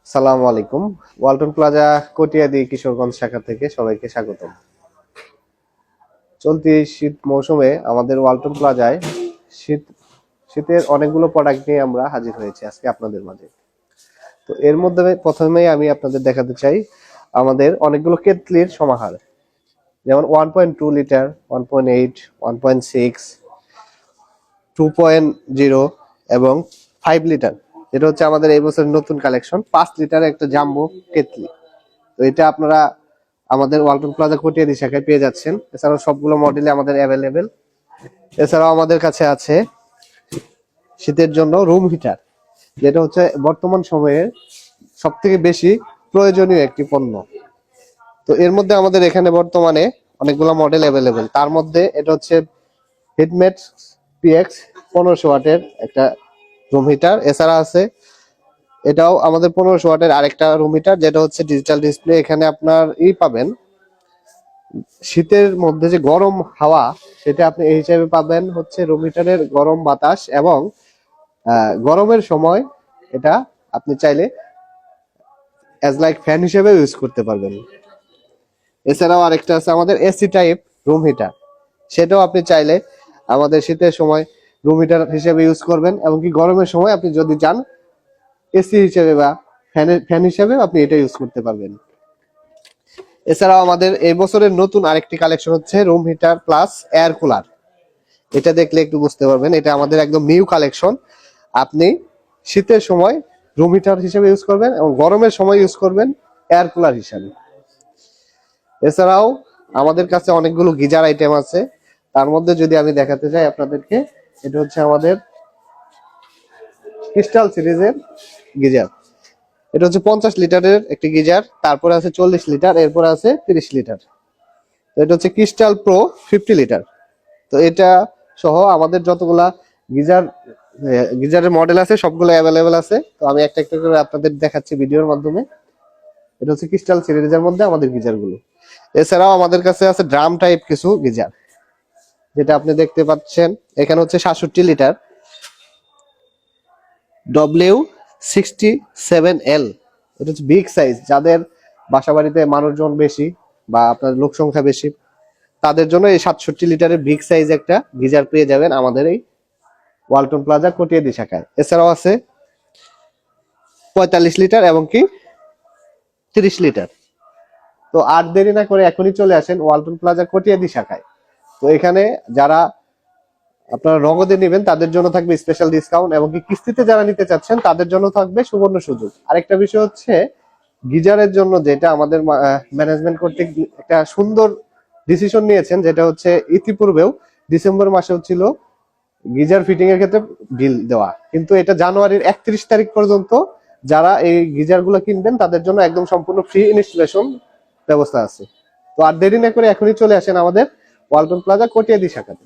সালামু আলাইকুম। ওয়ালটন প্লাজা কটিয়াদি কিশোরগঞ্জ শাখা থেকে সবাইকে স্বাগতম। চলতি শীত মৌসুমে আমাদের ওয়ালটন প্লাজায় শীতের অনেকগুলো প্রোডাক্ট নিয়ে আমরা হাজির হয়েছি আজকে আপনাদের মাঝে। তো এর মধ্যে প্রথমেই আমি আপনাদের দেখাতে চাই আমাদের অনেকগুলো কেটলির সমাহার, যেমন 1.2 লিটার, 1.8, 1.6, 2.0 এবং 5 লিটার। এটা হচ্ছে আমাদের এই বছরের নতুন কালেকশন, 5 লিটার একটা জাম্বো কেটলি। তো এটা আপনারা আমাদের ওয়ালটন প্লাজা কটিয়াদি শাখায় পেয়ে যাচ্ছেন। এছাড়াও সবগুলো মডেলে আমাদের অ্যাভেলেবেল। এছাড়াও আমাদের কাছে আছে শীতের জন্য রুম হিটার, যেটা হচ্ছে বর্তমান সময়ে সব থেকে বেশি প্রয়োজনীয় একটি পণ্য। তো এর মধ্যে আমাদের এখানে বর্তমানে অনেকগুলো মডেল অ্যাভেলেবেল। তার মধ্যে এটা হচ্ছে হিটমেট পিএক্স 1500 ওয়াটের একটা রুম হিটার। এছাড়া আছে এটাও আমাদের 1500 ওয়াটের আরেকটা রুম হিটার, যেটা হচ্ছে ডিজিটাল ডিসপ্লে। এখানে আপনার পাবেন শীতের মধ্যে যে গরম হাওয়া, সেটা আপনি এই হিসাবে পাবেন হচ্ছে রুম হিটারের গরম বাতাস, এবং গরমের সময় এটা আপনি চাইলে অ্যাজ লাইক ফ্যান হিসেবে ইউজ করতে পারবেন। এছাড়াও আরেকটা আছে আমাদের এসি টাইপ রুম হিটার, সেটাও আপনি চাইলে আমাদের শীতের সময় রুম হিটার হিসেবে ইউজ করবেন, এমনকি গরমের সময় আপনি যদি চান এসি হিসেবে বা ফ্যান হিসেবে আপনি এটা ইউজ করতে পারবেন। এছাড়াও আমাদের এই বছরের নতুন আরেকটি কালেকশন হচ্ছে room heater plus air cooler. এটা দেখলে একটু বুঝতে পারবেন, এটা আমাদের একদম নিউ কালেকশন। আপনি শীতের সময় রুম হিটার হিসেবে ইউজ করবেন এবং গরমের সময় ইউজ করবেন এয়ার কুলার হিসাবে। এছাড়াও আমাদের কাছে অনেকগুলো গিজার আইটেম আছে। তার মধ্যে যদি আমি দেখাতে চাই আপনাদেরকে, এটা হচ্ছে আমাদের ক্রিস্টাল সিরিজের গিজার। এটা হচ্ছে 50 লিটারের একটি গিজার, তারপরে আছে 40 লিটার, এরপর আছে 30 লিটার। তো এটা হচ্ছে ক্রিস্টাল প্রো 50 লিটার। তো এটা সহ আমাদের যতগুলা গিজারের মডেল আছে সবগুলো অ্যাভেলেবেল আছে। তো আমি একটা একটা করে আপনাদের দেখাচ্ছি ভিডিওর মাধ্যমে। এটা হচ্ছে ক্রিস্টাল সিরিজের মধ্যে আমাদের গিজার গুলো। এছাড়াও আমাদের কাছে আছে ড্রাম টাইপ কিছু গিজার, যেটা আপনি দেখতে পাচ্ছেন এখানে হচ্ছে 67 লিটার W67L। এটা হচ্ছে বিগ সাইজ, যাদের বাসা বাড়িতে মানুষজন বেশি বা আপনার লোক সংখ্যা বেশি, তাদের জন্য এই 67 লিটারের বিগ সাইজ একটা গিজার পেয়ে যাবেন আমাদের এই ওয়ালটন প্লাজা কটিয়াদি শাখায়। এছাড়াও আছে 45 লিটার এবং কি 30 লিটার। তো আর দেরি না করে এখনই চলে আসেন ওয়ালটন প্লাজা কটিয়াদি শাখায়। তো এখানে যারা আপনারা নগদে নেবেন তাদের জন্য থাকবে স্পেশাল ডিসকাউন্ট, এবং কি কিস্তিতে যারা নিতে চাচ্ছেন তাদের জন্য থাকবে সুবর্ণ সুযোগ। আরেকটা বিষয় হচ্ছে গিজারের জন্য যেটা আমাদের ম্যানেজমেন্ট কর্তৃক একটা সুন্দর ডিসিশন নিয়েছেন, যেটা হচ্ছে ইতিপূর্বেও ডিসেম্বর মাসে হচ্ছিল গিজার ফিটিং এর ক্ষেত্রে বিল দেওয়া, কিন্তু এটা জানুয়ারির 31 তারিখ পর্যন্ত যারা এই গিজার গুলো কিনবেন তাদের জন্য একদম সম্পূর্ণ ফ্রি ইনস্টলেশন ব্যবস্থা আছে। তো আর দেরি না করে এখনই চলে আসেন আমাদের ওয়ালটন প্লাজা কটিয়াদি শাখাতে।